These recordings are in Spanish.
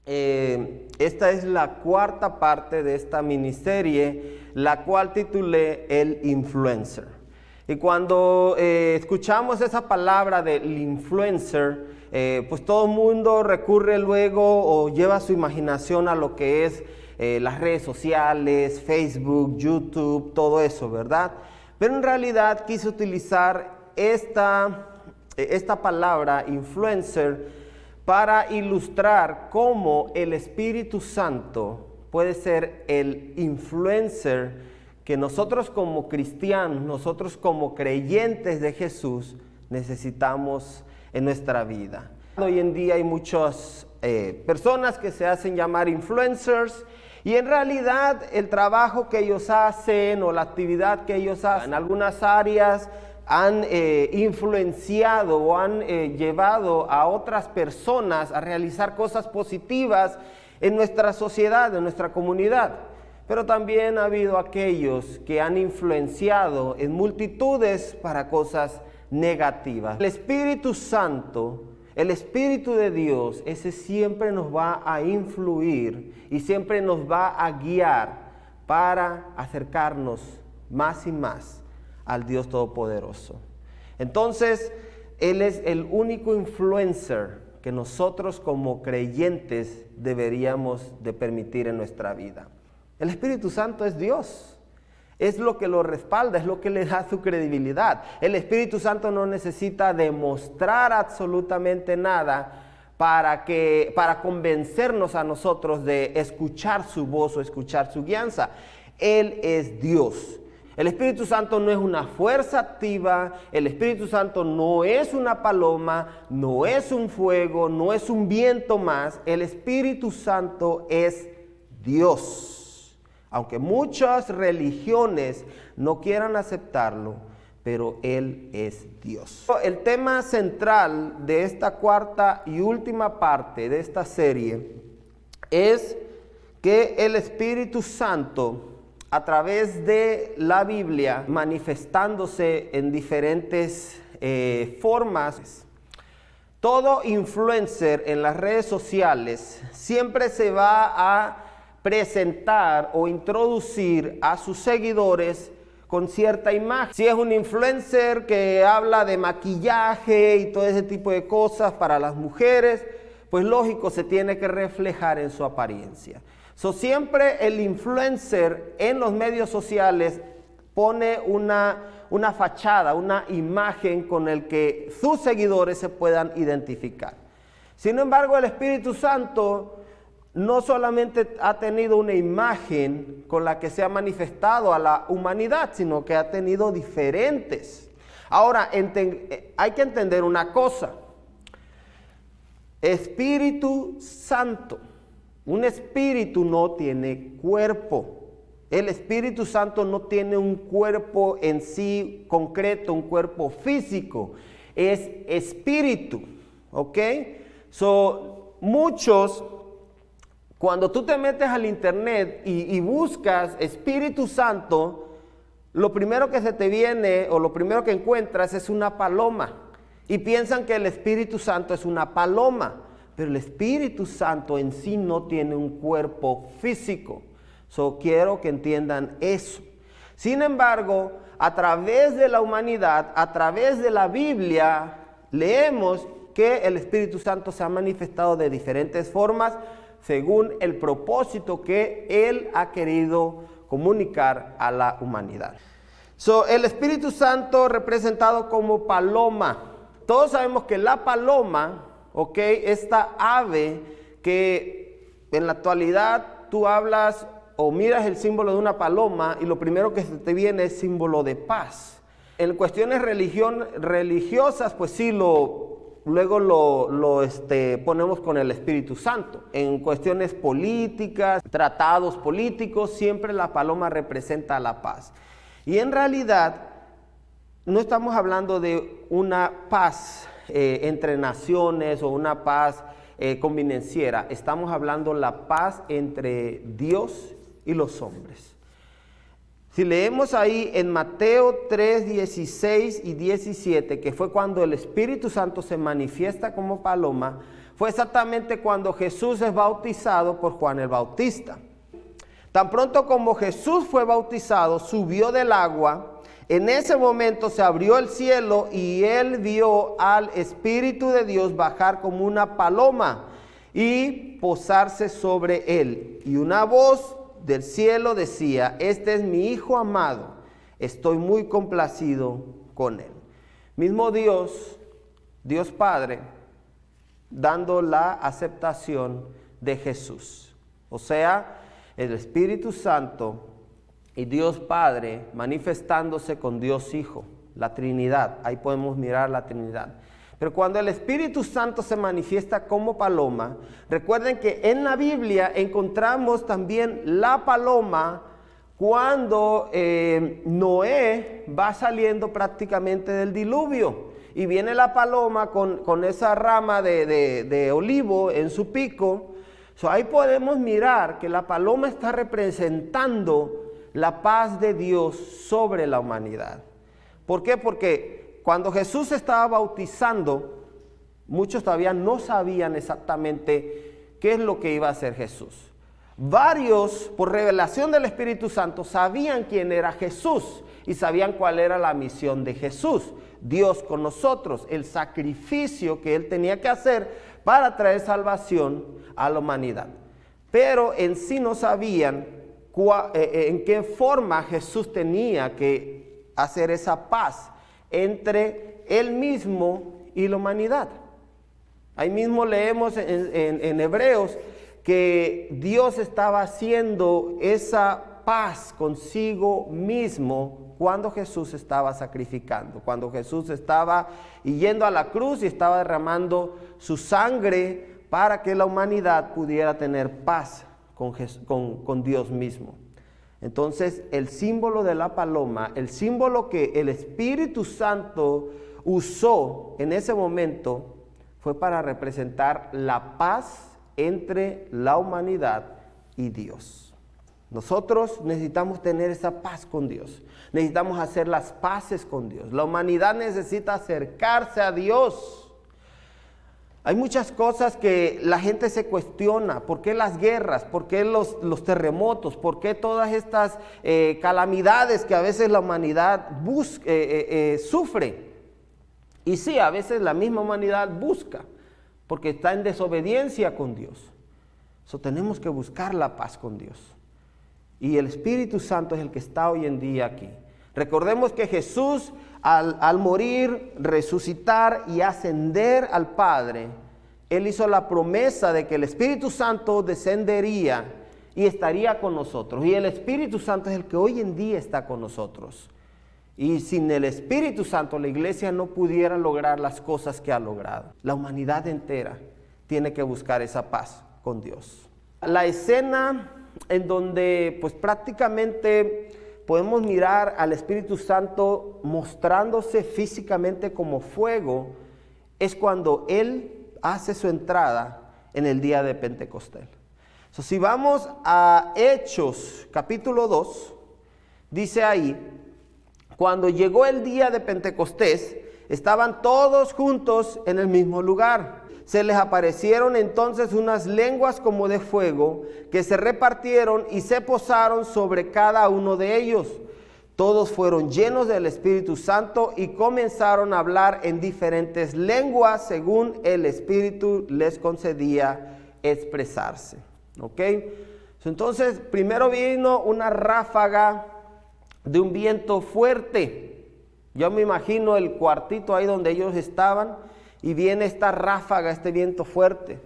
Esta es la cuarta parte de esta miniserie, la cual titulé El Influencer. Y cuando escuchamos esa palabra del influencer, pues todo el mundo recurre luego o lleva su imaginación a lo que es las redes sociales, Facebook, YouTube, todo eso, ¿verdad? Pero en realidad quise utilizar esta palabra influencer para ilustrar cómo el Espíritu Santo puede ser el influencer que nosotros como cristianos, nosotros como creyentes de Jesús necesitamos en nuestra vida. Hoy en día hay muchas personas que se hacen llamar influencers y en realidad el trabajo que ellos hacen o la actividad que ellos hacen en algunas áreas han influenciado o han llevado a otras personas a realizar cosas positivas en nuestra sociedad, en nuestra comunidad. Pero también ha habido aquellos que han influenciado en multitudes para cosas negativas. El Espíritu Santo, el Espíritu de Dios, ese siempre nos va a influir y siempre nos va a guiar para acercarnos más y más al Dios Todopoderoso. Entonces, Él es el único influencer que nosotros como creyentes deberíamos de permitir en nuestra vida. El Espíritu Santo es Dios, es lo que lo respalda, es lo que le da su credibilidad. El Espíritu Santo no necesita demostrar absolutamente nada para convencernos a nosotros de escuchar su voz o escuchar su guianza. Él es Dios. El Espíritu Santo no es una fuerza activa, el Espíritu Santo no es una paloma, no es un fuego, no es un viento más. El Espíritu Santo es Dios. Aunque muchas religiones no quieran aceptarlo, pero Él es Dios. El tema central de esta cuarta y última parte de esta serie es que el Espíritu Santo, a través de la Biblia, manifestándose en diferentes formas. Todo influencer en las redes sociales siempre se va a presentar o introducir a sus seguidores con cierta imagen. Si es un influencer que habla de maquillaje y todo ese tipo de cosas para las mujeres, pues lógico, se tiene que reflejar en su apariencia. Siempre el influencer en los medios sociales pone una fachada, una imagen con el que sus seguidores se puedan identificar. Sin embargo, el Espíritu Santo no solamente ha tenido una imagen con la que se ha manifestado a la humanidad, sino que ha tenido diferentes. Ahora, hay que entender una cosa. Espíritu Santo. Un espíritu no tiene cuerpo. El Espíritu Santo no tiene un cuerpo en sí concreto, un cuerpo físico. Es espíritu, ¿ok? Muchos, cuando tú te metes al internet y buscas Espíritu Santo, lo primero que se te viene o lo primero que encuentras es una paloma. Y piensan que el Espíritu Santo es una paloma. Pero el Espíritu Santo en sí no tiene un cuerpo físico. Quiero que entiendan eso. Sin embargo, a través de la humanidad, a través de la Biblia, leemos que el Espíritu Santo se ha manifestado de diferentes formas según el propósito que Él ha querido comunicar a la humanidad. El Espíritu Santo representado como paloma. Todos sabemos que la paloma, esta ave que en la actualidad tú hablas o miras el símbolo de una paloma y lo primero que se te viene es símbolo de paz. En cuestiones religiosas, pues sí, luego lo ponemos con el Espíritu Santo. En cuestiones políticas, tratados políticos, siempre la paloma representa la paz. Y en realidad no estamos hablando de una paz entre naciones o una paz convenenciera. Estamos hablando la paz entre Dios y los hombres. Si leemos ahí en Mateo 3, 16 y 17, que fue cuando el Espíritu Santo se manifiesta como paloma, fue exactamente cuando Jesús es bautizado por Juan el Bautista. Tan pronto como Jesús fue bautizado, subió del agua. En ese momento se abrió el cielo y él vio al Espíritu de Dios bajar como una paloma y posarse sobre él. Y una voz del cielo decía: este es mi Hijo amado, estoy muy complacido con él. Mismo Dios, Dios Padre, dando la aceptación de Jesús. O sea, el Espíritu Santo y Dios Padre manifestándose con Dios Hijo, la Trinidad. Ahí podemos mirar la Trinidad. Pero cuando el Espíritu Santo se manifiesta como paloma, recuerden que en la Biblia encontramos también la paloma cuando Noé va saliendo prácticamente del diluvio. Y viene la paloma con esa rama de olivo en su pico. Ahí podemos mirar que la paloma está representando la paz de Dios sobre la humanidad. ¿Por qué? Porque cuando Jesús estaba bautizando, muchos todavía no sabían exactamente qué es lo que iba a hacer Jesús. Varios, por revelación del Espíritu Santo, sabían quién era Jesús y sabían cuál era la misión de Jesús. Dios con nosotros, el sacrificio que Él tenía que hacer para traer salvación a la humanidad. Pero en sí no sabían en qué forma Jesús tenía que hacer esa paz entre Él mismo y la humanidad. Ahí mismo leemos en Hebreos que Dios estaba haciendo esa paz consigo mismo cuando Jesús estaba sacrificando, cuando Jesús estaba yendo a la cruz y estaba derramando su sangre para que la humanidad pudiera tener paz con Dios mismo. Entonces, el símbolo de la paloma, el símbolo que el Espíritu Santo usó en ese momento, fue para representar la paz entre la humanidad y Dios. Nosotros necesitamos tener esa paz con Dios. Necesitamos hacer las paces con Dios. La humanidad necesita acercarse a Dios. Hay muchas cosas que la gente se cuestiona. ¿Por qué las guerras? ¿Por qué los terremotos? ¿Por qué todas estas calamidades que a veces la humanidad sufre? Y sí, a veces la misma humanidad busca, porque está en desobediencia con Dios. Tenemos que buscar la paz con Dios. Y el Espíritu Santo es el que está hoy en día aquí. Recordemos que Jesús, al morir, resucitar y ascender al Padre, Él hizo la promesa de que el Espíritu Santo descendería y estaría con nosotros. Y el Espíritu Santo es el que hoy en día está con nosotros. Y sin el Espíritu Santo la iglesia no pudiera lograr las cosas que ha logrado. La humanidad entera tiene que buscar esa paz con Dios. La escena en donde pues prácticamente podemos mirar al Espíritu Santo mostrándose físicamente como fuego es cuando Él hace su entrada en el día de Pentecostés. Si vamos a Hechos capítulo 2, dice ahí: cuando llegó el día de Pentecostés, estaban todos juntos en el mismo lugar. Se les aparecieron entonces unas lenguas como de fuego que se repartieron y se posaron sobre cada uno de ellos. Todos fueron llenos del Espíritu Santo y comenzaron a hablar en diferentes lenguas según el Espíritu les concedía expresarse. ¿Ok? Entonces, primero vino una ráfaga de un viento fuerte. Yo me imagino el cuartito ahí donde ellos estaban y viene esta ráfaga, este viento fuerte.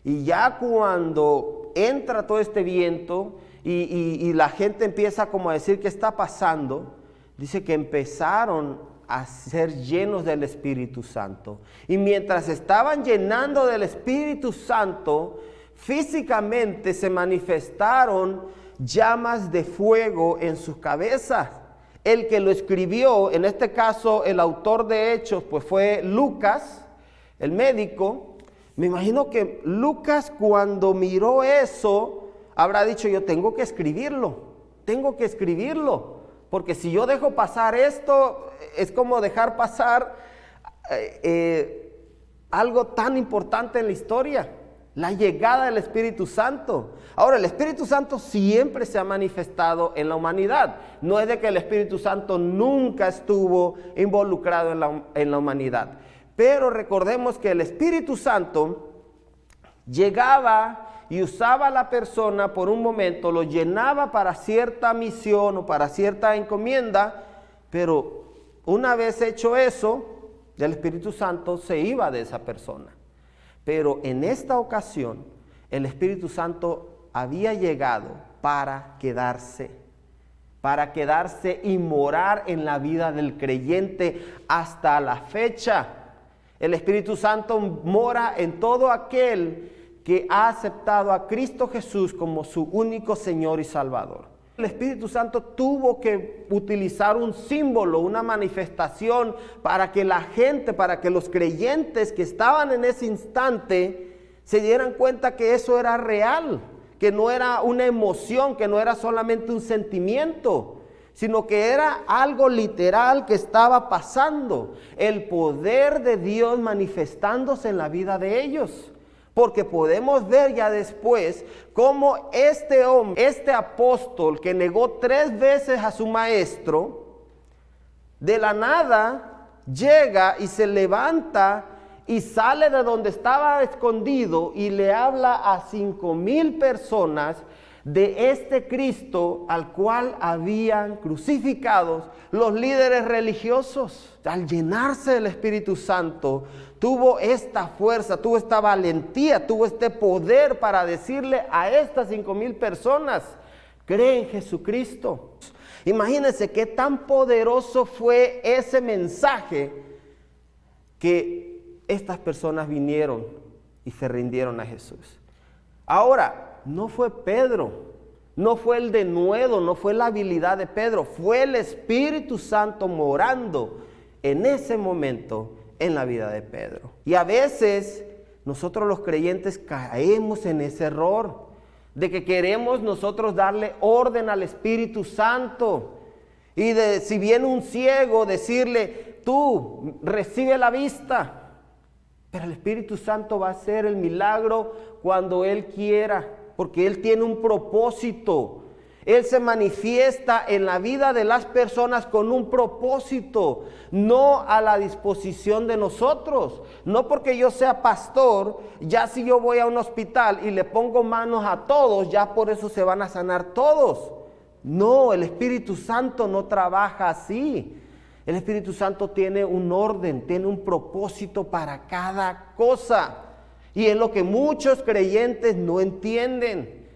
Y ya cuando entra todo este viento y la gente empieza como a decir qué está pasando, dice que empezaron a ser llenos del Espíritu Santo. Y mientras estaban llenando del Espíritu Santo, físicamente se manifestaron llamas de fuego en sus cabezas. El que lo escribió, en este caso el autor de Hechos, pues fue Lucas, el médico. Me imagino que Lucas, cuando miró eso, habrá dicho: yo tengo que escribirlo, Porque si yo dejo pasar esto, es como dejar pasar algo tan importante en la historia, la llegada del Espíritu Santo. Ahora, el Espíritu Santo siempre se ha manifestado en la humanidad. No es de que el Espíritu Santo nunca estuvo involucrado en la humanidad. Pero recordemos que el Espíritu Santo llegaba y usaba a la persona por un momento, lo llenaba para cierta misión o para cierta encomienda, pero una vez hecho eso, el Espíritu Santo se iba de esa persona. Pero en esta ocasión, el Espíritu Santo había llegado para quedarse y morar en la vida del creyente hasta la fecha. El Espíritu Santo mora en todo aquel que ha aceptado a Cristo Jesús como su único Señor y Salvador. El Espíritu Santo tuvo que utilizar un símbolo, una manifestación para que la gente, para que los creyentes que estaban en ese instante se dieran cuenta que eso era real, que no era una emoción, que no era solamente un sentimiento, sino que era algo literal que estaba pasando, el poder de Dios manifestándose en la vida de ellos. Porque podemos ver ya después cómo este hombre, este apóstol que negó 3 veces a su maestro, de la nada llega y se levanta y sale de donde estaba escondido y le habla a 5,000 personas de este Cristo al cual habían crucificados los líderes religiosos. Al llenarse del Espíritu Santo, tuvo esta fuerza, tuvo esta valentía, tuvo este poder para decirle a estas 5,000 personas: cree en Jesucristo. Imagínense qué tan poderoso fue ese mensaje, que estas personas vinieron y se rindieron a Jesús. Ahora, no fue Pedro, no fue el denuedo, no fue la habilidad de Pedro, fue el Espíritu Santo morando en ese momento en la vida de Pedro. Y a veces nosotros los creyentes caemos en ese error de que queremos nosotros darle orden al Espíritu Santo y de, si viene un ciego, decirle: tú recibe la vista. Pero el Espíritu Santo va a hacer el milagro cuando Él quiera, porque Él tiene un propósito. Él se manifiesta en la vida de las personas con un propósito, no a la disposición de nosotros. No porque yo sea pastor, ya si yo voy a un hospital y le pongo manos a todos, ya por eso se van a sanar todos. No, el Espíritu Santo no trabaja así. El Espíritu Santo tiene un orden, tiene un propósito para cada cosa. Y es lo que muchos creyentes no entienden.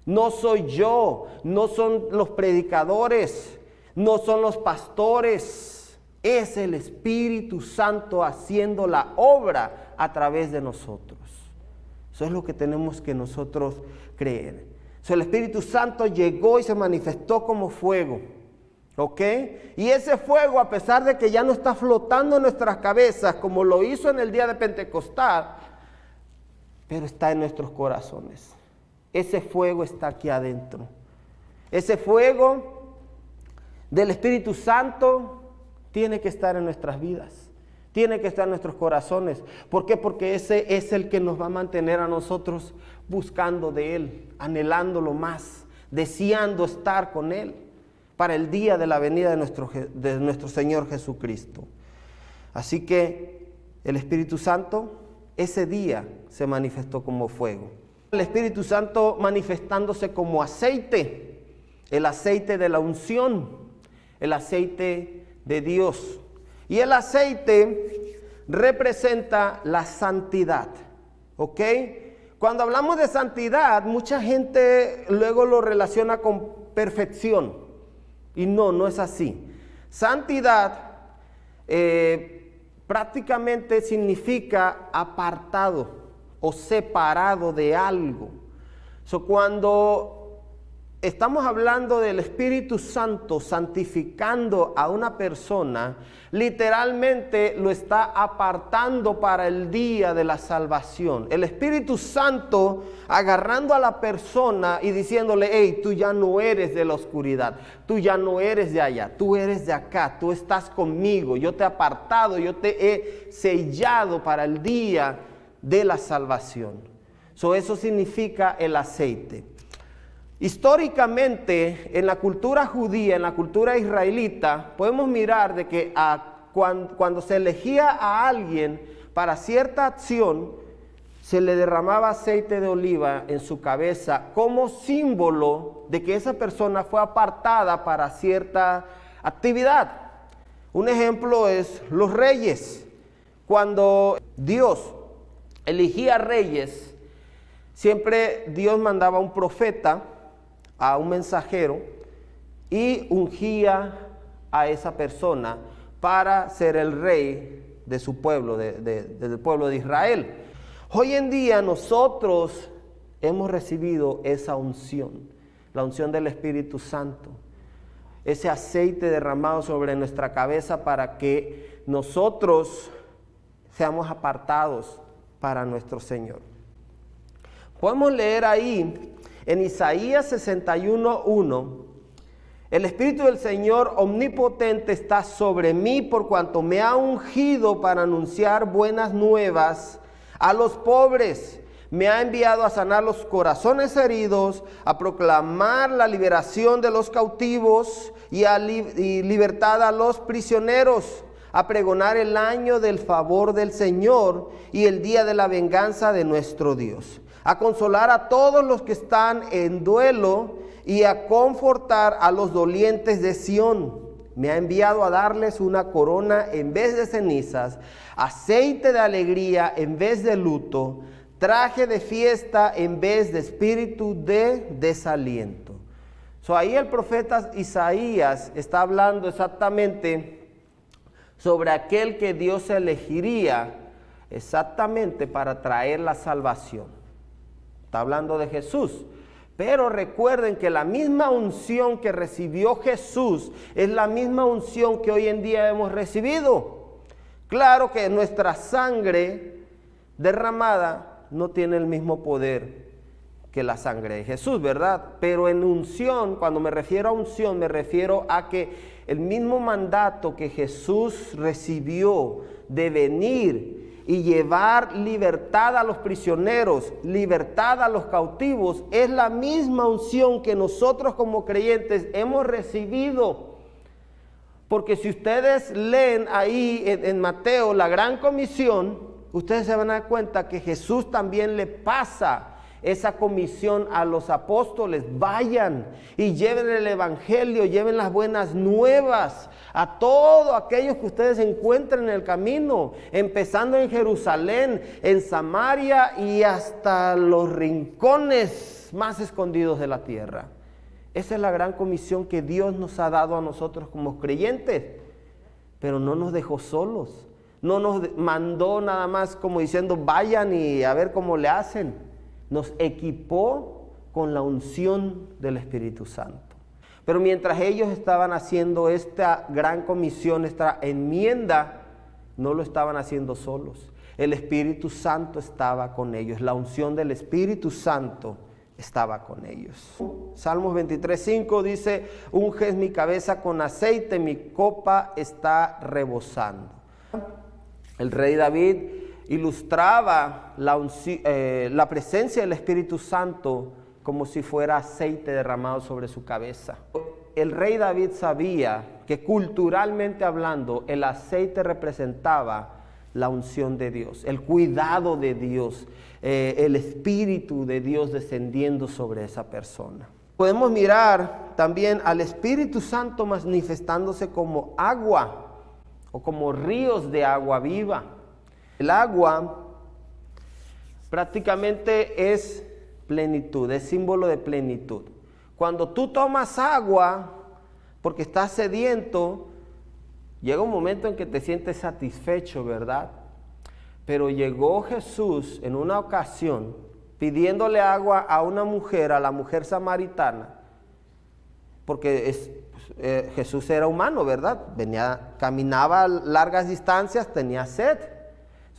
No soy yo, no son los predicadores, no son los pastores. Es el Espíritu Santo haciendo la obra a través de nosotros. Eso es lo que tenemos que nosotros creer. El Espíritu Santo llegó y se manifestó como fuego. ¿Ok? Y ese fuego, a pesar de que ya no está flotando en nuestras cabezas como lo hizo en el día de Pentecostal, pero está en nuestros corazones. Ese fuego está aquí adentro. Ese fuego del Espíritu Santo tiene que estar en nuestras vidas. Tiene que estar en nuestros corazones. ¿Por qué? Porque ese es el que nos va a mantener a nosotros buscando de Él, anhelándolo más, deseando estar con Él para el día de la venida de nuestro Señor Jesucristo. Así que el Espíritu Santo ese día se manifestó como fuego. El Espíritu Santo manifestándose como aceite, el aceite de la unción, el aceite de Dios. Y el aceite representa la santidad, ¿ok? Cuando hablamos de santidad, mucha gente luego lo relaciona con perfección. Y no es así. Santidad prácticamente significa apartado o separado de algo. Cuando estamos hablando del Espíritu Santo santificando a una persona, literalmente lo está apartando para el día de la salvación. El Espíritu Santo agarrando a la persona y diciéndole, hey, tú ya no eres de la oscuridad, tú ya no eres de allá, tú eres de acá, tú estás conmigo, yo te he apartado, yo te he sellado para el día de la salvación. Eso significa el aceite. Históricamente, en la cultura judía, en la cultura israelita, podemos mirar de que cuando se elegía a alguien para cierta acción, se le derramaba aceite de oliva en su cabeza como símbolo de que esa persona fue apartada para cierta actividad. Un ejemplo es los reyes. Cuando Dios elegía reyes, siempre Dios mandaba un profeta, a un mensajero, y ungía a esa persona para ser el rey de su pueblo, del pueblo de Israel. Hoy en día nosotros hemos recibido esa unción, la unción del Espíritu Santo, ese aceite derramado sobre nuestra cabeza para que nosotros seamos apartados para nuestro Señor. Podemos leer ahí en Isaías 61:1, el Espíritu del Señor omnipotente está sobre mí por cuanto me ha ungido para anunciar buenas nuevas a los pobres. Me ha enviado a sanar los corazones heridos, a proclamar la liberación de los cautivos y libertad a los prisioneros, a pregonar el año del favor del Señor y el día de la venganza de nuestro Dios, a consolar a todos los que están en duelo y a confortar a los dolientes de Sión. Me ha enviado a darles una corona en vez de cenizas, aceite de alegría en vez de luto, traje de fiesta en vez de espíritu de desaliento. Ahí el profeta Isaías está hablando exactamente sobre aquel que Dios elegiría exactamente para traer la salvación. Está hablando de Jesús. Pero recuerden que la misma unción que recibió Jesús es la misma unción que hoy en día hemos recibido. Claro que nuestra sangre derramada no tiene el mismo poder que la sangre de Jesús, ¿verdad? Pero en unción, cuando me refiero a unción, me refiero a que el mismo mandato que Jesús recibió de venir y llevar libertad a los prisioneros, libertad a los cautivos, es la misma unción que nosotros como creyentes hemos recibido. Porque si ustedes leen ahí en Mateo la gran comisión, ustedes se van a dar cuenta que Jesús también le pasa esa comisión a los apóstoles. Vayan y lleven el evangelio, lleven las buenas nuevas a todos aquellos que ustedes encuentren en el camino, empezando en Jerusalén, en Samaria y hasta los rincones más escondidos de la tierra. Esa es la gran comisión que Dios nos ha dado a nosotros como creyentes, pero no nos dejó solos, no nos mandó nada más como diciendo vayan y a ver cómo le hacen. Nos equipó con la unción del Espíritu Santo. Pero mientras ellos estaban haciendo esta gran comisión, esta enmienda, no lo estaban haciendo solos. El Espíritu Santo estaba con ellos. La unción del Espíritu Santo estaba con ellos. Salmos 23:5 dice, unges mi cabeza con aceite, mi copa está rebosando. El rey David ilustraba la presencia del Espíritu Santo como si fuera aceite derramado sobre su cabeza. El rey David sabía que culturalmente hablando el aceite representaba la unción de Dios, el cuidado de Dios, el Espíritu de Dios descendiendo sobre esa persona. Podemos mirar también al Espíritu Santo manifestándose como agua o como ríos de agua viva. El agua prácticamente es plenitud, es símbolo de plenitud. Cuando tú tomas agua porque estás sediento, llega un momento en que te sientes satisfecho, ¿verdad? Pero llegó Jesús en una ocasión pidiéndole agua a una mujer, a la mujer samaritana, porque Jesús era humano, ¿verdad? Caminaba largas distancias, tenía sed.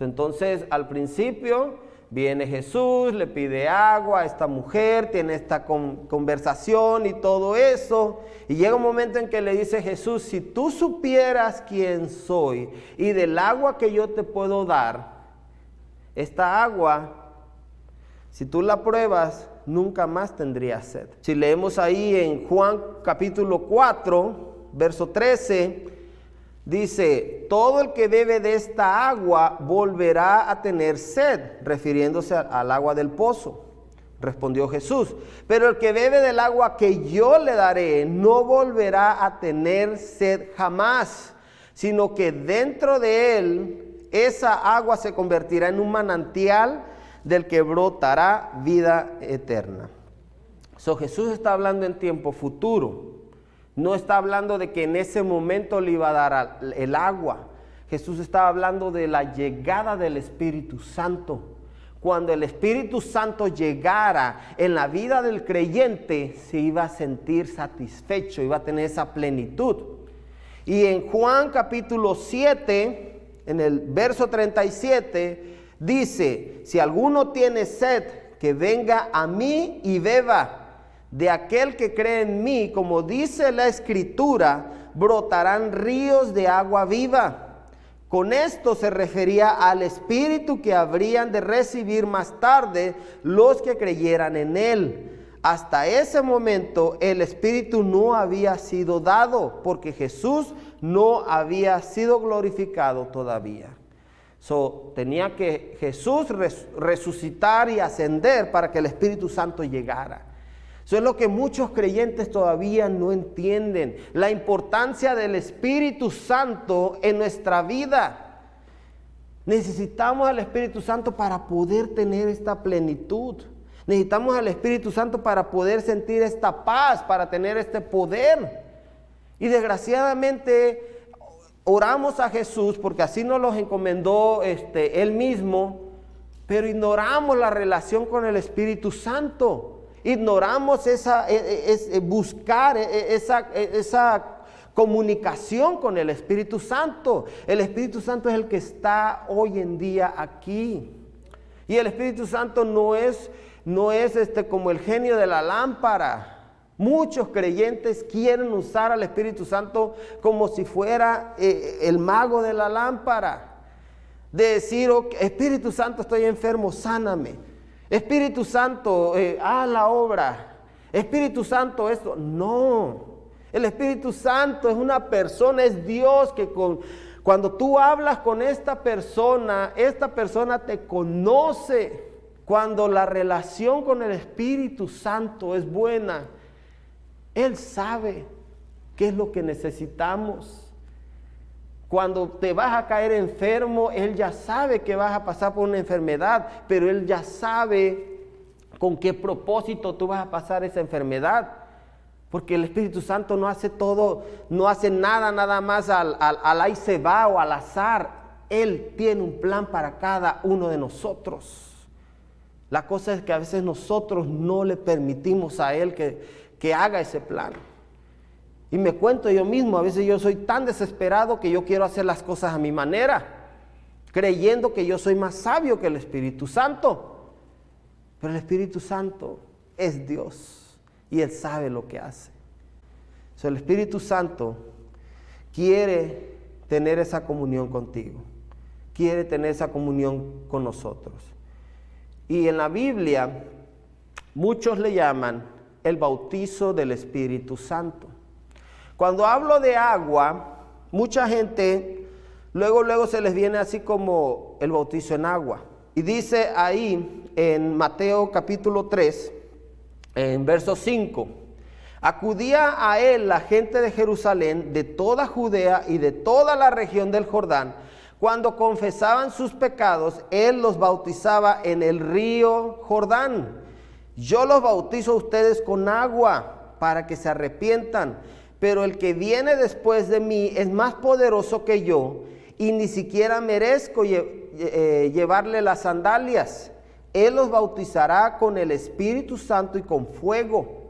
Entonces, al principio viene Jesús, le pide agua a esta mujer, tiene esta conversación y todo eso. Y llega un momento en que le dice Jesús, si tú supieras quién soy y del agua que yo te puedo dar, esta agua, si tú la pruebas, nunca más tendrías sed. Si leemos ahí en Juan capítulo 4, verso 13, dice, todo el que bebe de esta agua volverá a tener sed, refiriéndose al agua del pozo. Respondió Jesús, pero el que bebe del agua que yo le daré no volverá a tener sed jamás, sino que dentro de él esa agua se convertirá en un manantial del que brotará vida eterna. Jesús está hablando en tiempo futuro. No está hablando de que en ese momento le iba a dar el agua. Jesús estaba hablando de la llegada del Espíritu Santo. Cuando el Espíritu Santo llegara en la vida del creyente, se iba a sentir satisfecho, iba a tener esa plenitud. Y en Juan capítulo 7, en el verso 37, dice, si alguno tiene sed, que venga a mí y beba. De aquel que cree en mí, como dice la Escritura, brotarán ríos de agua viva. Con esto se refería al Espíritu que habrían de recibir más tarde los que creyeran en él. Hasta ese momento el Espíritu no había sido dado, porque Jesús no había sido glorificado todavía. Tenía que Jesús resucitar y ascender para que el Espíritu Santo llegara. Eso es lo que muchos creyentes todavía no entienden, la importancia del Espíritu Santo en nuestra vida. Necesitamos al Espíritu Santo para poder tener esta plenitud. Necesitamos al Espíritu Santo para poder sentir esta paz, para tener este poder. Y desgraciadamente oramos a Jesús porque así nos los encomendó Él mismo, pero ignoramos la relación con el Espíritu Santo. Ignoramos buscar esa comunicación con el Espíritu Santo. El Espíritu Santo es el que está hoy en día aquí. Y el Espíritu Santo no es como el genio de la lámpara. Muchos creyentes quieren usar al Espíritu Santo como si fuera el mago de la lámpara. De decir, Espíritu Santo, estoy enfermo, sáname. Espíritu Santo, haz la obra. Espíritu Santo, esto. No. El Espíritu Santo es una persona, es Dios que cuando tú hablas con esta persona te conoce. Cuando la relación con el Espíritu Santo es buena, Él sabe qué es lo que necesitamos. Cuando te vas a caer enfermo, Él ya sabe que vas a pasar por una enfermedad, pero Él ya sabe con qué propósito tú vas a pasar esa enfermedad. Porque el Espíritu Santo no hace nada más al ahí se va o al azar. Él tiene un plan para cada uno de nosotros. La cosa es que a veces nosotros no le permitimos a Él que haga ese plan. Y me cuento yo mismo, a veces yo soy tan desesperado que yo quiero hacer las cosas a mi manera, creyendo que yo soy más sabio que el Espíritu Santo. Pero el Espíritu Santo es Dios y Él sabe lo que hace. El Espíritu Santo quiere tener esa comunión contigo, quiere tener esa comunión con nosotros. Y en la Biblia muchos le llaman el bautizo del Espíritu Santo. Cuando hablo de agua, mucha gente luego se les viene así como el bautizo en agua. Y dice ahí en Mateo capítulo 3, en verso 5, acudía a él la gente de Jerusalén, de toda Judea y de toda la región del Jordán. Cuando confesaban sus pecados, él los bautizaba en el río Jordán. Yo los bautizo a ustedes con agua para que se arrepientan. Pero el que viene después de mí es más poderoso que yo, y ni siquiera merezco llevarle las sandalias. Él los bautizará con el Espíritu Santo y con fuego.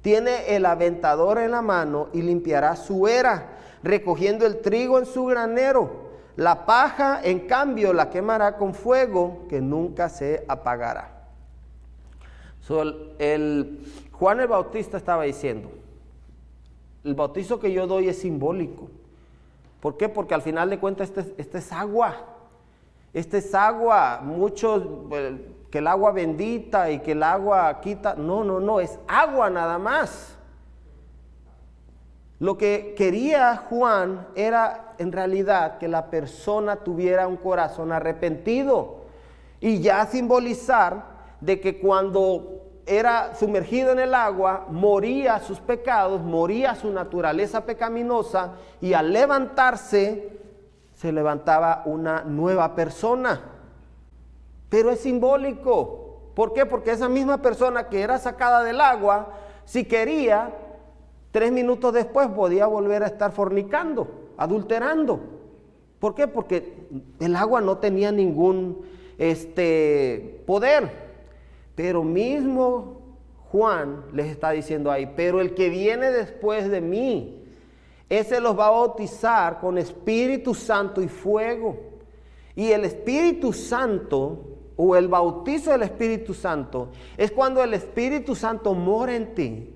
tiene el aventador en la mano y limpiará su era, recogiendo el trigo en su granero. La paja, en cambio, la quemará con fuego que nunca se apagará. Juan el Bautista estaba diciendo, el bautizo que yo doy es simbólico. ¿Por qué? Porque al final de cuentas este es agua. Este es agua. Muchos, que el agua bendita y que el agua quita. No, es agua nada más. Lo que quería Juan era en realidad que la persona tuviera un corazón arrepentido y ya simbolizar de que cuando era sumergido en el agua, moría sus pecados, moría su naturaleza pecaminosa y al levantarse, se levantaba una nueva persona. Pero es simbólico. ¿Por qué? Porque esa misma persona que era sacada del agua, si quería, 3 minutos después podía volver a estar fornicando, adulterando. ¿Por qué? Porque el agua no tenía ningún poder. Pero mismo Juan les está diciendo ahí, pero el que viene después de mí, ese los va a bautizar con Espíritu Santo y fuego. Y el Espíritu Santo, o el bautizo del Espíritu Santo, es cuando el Espíritu Santo mora en ti.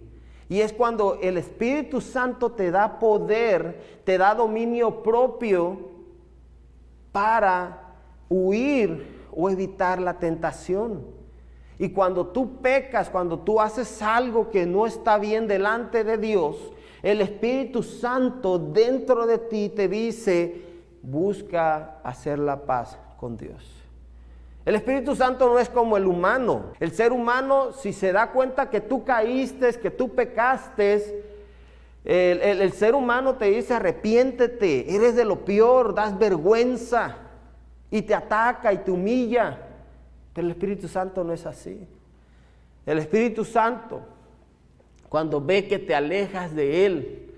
Y es cuando el Espíritu Santo te da poder, te da dominio propio para huir o evitar la tentación. Y cuando tú pecas, cuando tú haces algo que no está bien delante de Dios, el Espíritu Santo dentro de ti te dice, busca hacer la paz con Dios. El Espíritu Santo no es como el humano. El ser humano, si se da cuenta que tú caíste, que tú pecaste, el ser humano te dice, arrepiéntete, eres de lo peor, das vergüenza, y te ataca y te humilla. Pero el Espíritu Santo no es así. El Espíritu Santo, cuando ve que te alejas de Él,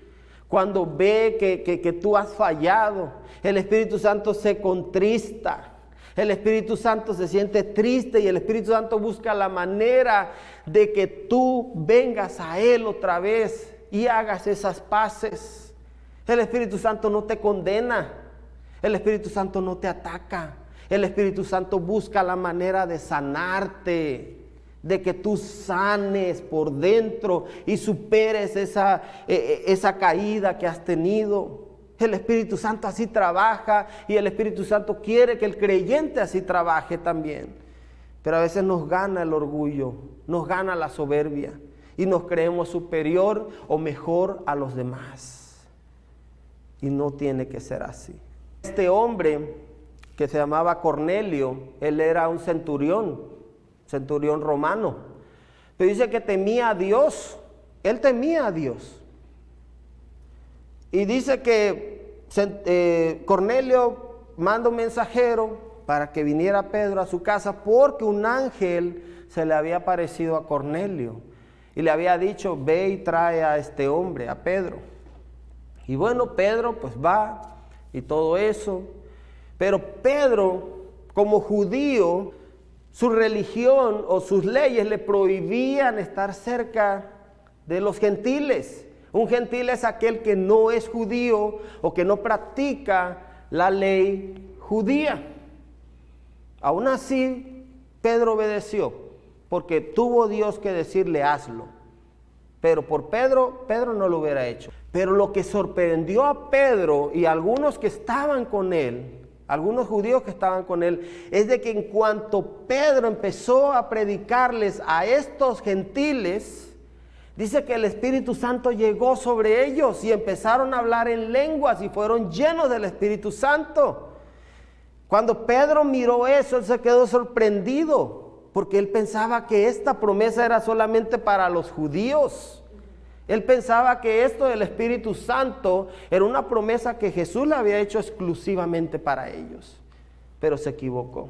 cuando ve que tú has fallado, el Espíritu Santo se contrista. El Espíritu Santo se siente triste y el Espíritu Santo busca la manera de que tú vengas a Él otra vez y hagas esas paces. El Espíritu Santo no te condena. El Espíritu Santo no te ataca. El Espíritu Santo busca la manera de sanarte, de que tú sanes por dentro y superes esa caída que has tenido. El Espíritu Santo así trabaja y el Espíritu Santo quiere que el creyente así trabaje también. Pero a veces nos gana el orgullo, nos gana la soberbia y nos creemos superior o mejor a los demás. Y no tiene que ser así. Este hombre que se llamaba Cornelio, él era un centurión romano. Pero dice que temía a Dios, él temía a Dios. Y dice que Cornelio manda un mensajero para que viniera Pedro a su casa porque un ángel se le había aparecido a Cornelio y le había dicho, ve y trae a este hombre, a Pedro. Y bueno, Pedro pues va y todo eso. Pero Pedro, como judío, su religión o sus leyes le prohibían estar cerca de los gentiles. Un gentil es aquel que no es judío o que no practica la ley judía. Aún así, Pedro obedeció, porque tuvo Dios que decirle hazlo. Pero por Pedro no lo hubiera hecho. Pero lo que sorprendió a Pedro y a algunos que estaban con él, algunos judíos que estaban con él, es de que en cuanto Pedro empezó a predicarles a estos gentiles, dice que el Espíritu Santo llegó sobre ellos y empezaron a hablar en lenguas y fueron llenos del Espíritu Santo. Cuando Pedro miró eso, él se quedó sorprendido, porque él pensaba que esta promesa era solamente para los judíos. Él pensaba que esto del Espíritu Santo era una promesa que Jesús le había hecho exclusivamente para ellos, pero se equivocó.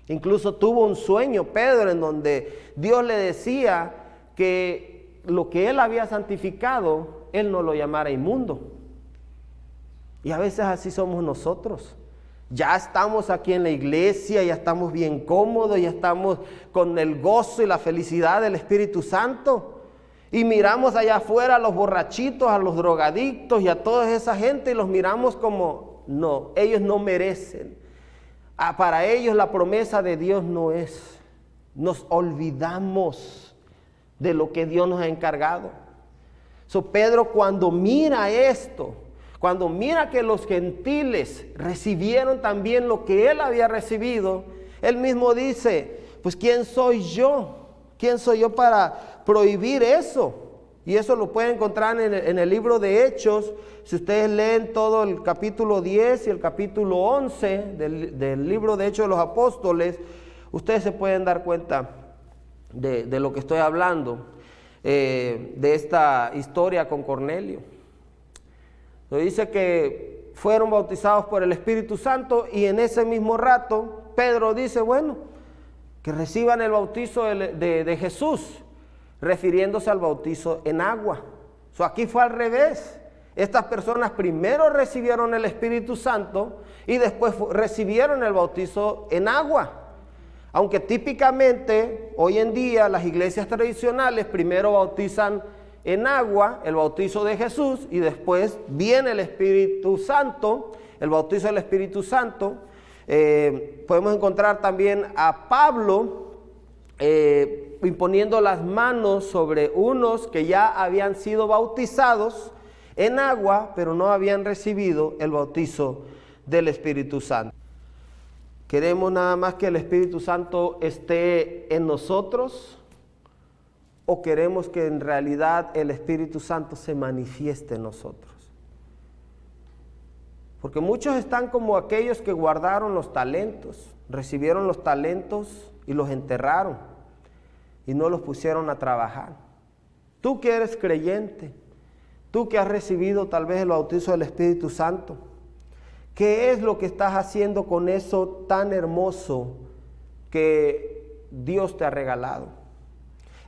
Incluso tuvo un sueño Pedro en donde Dios le decía que lo que él había santificado, él no lo llamara inmundo. Y a veces así somos nosotros. Ya estamos aquí en la iglesia, ya estamos bien cómodos, ya estamos con el gozo y la felicidad del Espíritu Santo. Y miramos allá afuera a los borrachitos, a los drogadictos y a toda esa gente y los miramos como, no, ellos no merecen. Para ellos la promesa de Dios no es. Nos olvidamos de lo que Dios nos ha encargado. Pedro, cuando mira esto, cuando mira que los gentiles recibieron también lo que él había recibido, él mismo dice, pues ¿quién soy yo? ¿Quién soy yo para prohibir eso? Y eso lo pueden encontrar en el libro de Hechos. Si ustedes leen todo el capítulo 10 y el capítulo 11 del libro de Hechos de los Apóstoles, ustedes se pueden dar cuenta de lo que estoy hablando, de esta historia con Cornelio. Dice que fueron bautizados por el Espíritu Santo y en ese mismo rato Pedro dice, bueno, que reciban el bautizo de Jesús, refiriéndose al bautizo en agua. Aquí fue al revés. Estas personas primero recibieron el Espíritu Santo y después recibieron el bautizo en agua. Aunque típicamente hoy en día las iglesias tradicionales primero bautizan en agua, el bautizo de Jesús, y después viene el Espíritu Santo, el bautizo del Espíritu Santo. Podemos encontrar también a Pablo imponiendo las manos sobre unos que ya habían sido bautizados en agua, pero no habían recibido el bautizo del Espíritu Santo. ¿Queremos nada más que el Espíritu Santo esté en nosotros? ¿O queremos que en realidad el Espíritu Santo se manifieste en nosotros? Porque muchos están como aquellos que guardaron los talentos, recibieron los talentos y los enterraron y no los pusieron a trabajar. Tú que eres creyente, tú que has recibido tal vez el bautizo del Espíritu Santo, ¿qué es lo que estás haciendo con eso tan hermoso que Dios te ha regalado?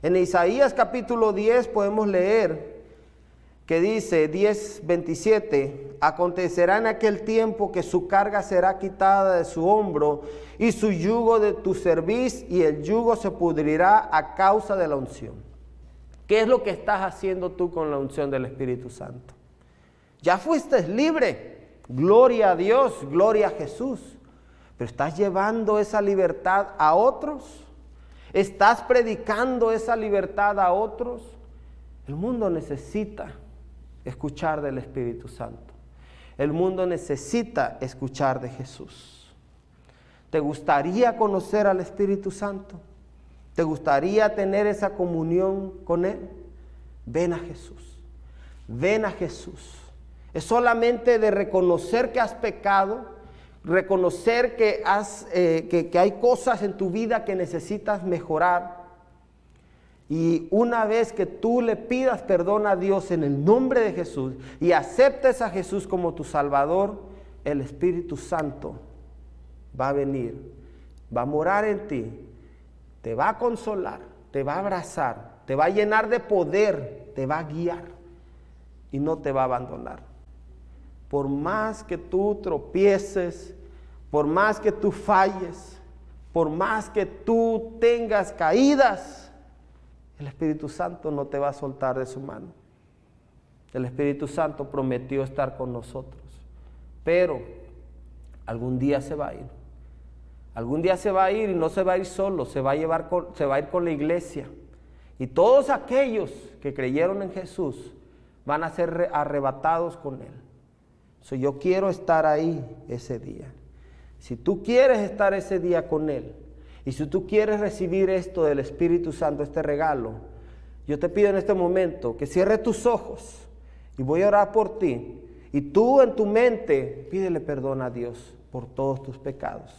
En Isaías capítulo 10 podemos leer que dice 10:27, acontecerá en aquel tiempo que su carga será quitada de su hombro y su yugo de tu cerviz, y el yugo se pudrirá a causa de la unción. ¿Qué es lo que estás haciendo tú con la unción del Espíritu Santo? Ya fuiste libre, gloria a Dios, gloria a Jesús, pero ¿estás llevando esa libertad a otros? ¿Estás predicando esa libertad a otros? El mundo necesita escuchar del Espíritu Santo. El mundo necesita escuchar de Jesús. ¿Te gustaría conocer al Espíritu Santo? ¿Te gustaría tener esa comunión con Él? Ven a Jesús. Ven a Jesús. Es solamente de reconocer que has pecado, reconocer que hay cosas en tu vida que necesitas mejorar. Y una vez que tú le pidas perdón a Dios en el nombre de Jesús y aceptes a Jesús como tu Salvador, el Espíritu Santo va a venir, va a morar en ti, te va a consolar, te va a abrazar, te va a llenar de poder, te va a guiar y no te va a abandonar. Por más que tú tropieces, por más que tú falles, por más que tú tengas caídas, el Espíritu Santo no te va a soltar de su mano. El Espíritu Santo prometió estar con nosotros, pero algún día se va a ir. Algún día se va a ir y no se va a ir solo, se va a ir con la iglesia. Y todos aquellos que creyeron en Jesús van a ser arrebatados con Él. Yo quiero estar ahí ese día. Si tú quieres estar ese día con Él, y si tú quieres recibir esto del Espíritu Santo, este regalo, yo te pido en este momento que cierres tus ojos y voy a orar por ti. Y tú en tu mente pídele perdón a Dios por todos tus pecados.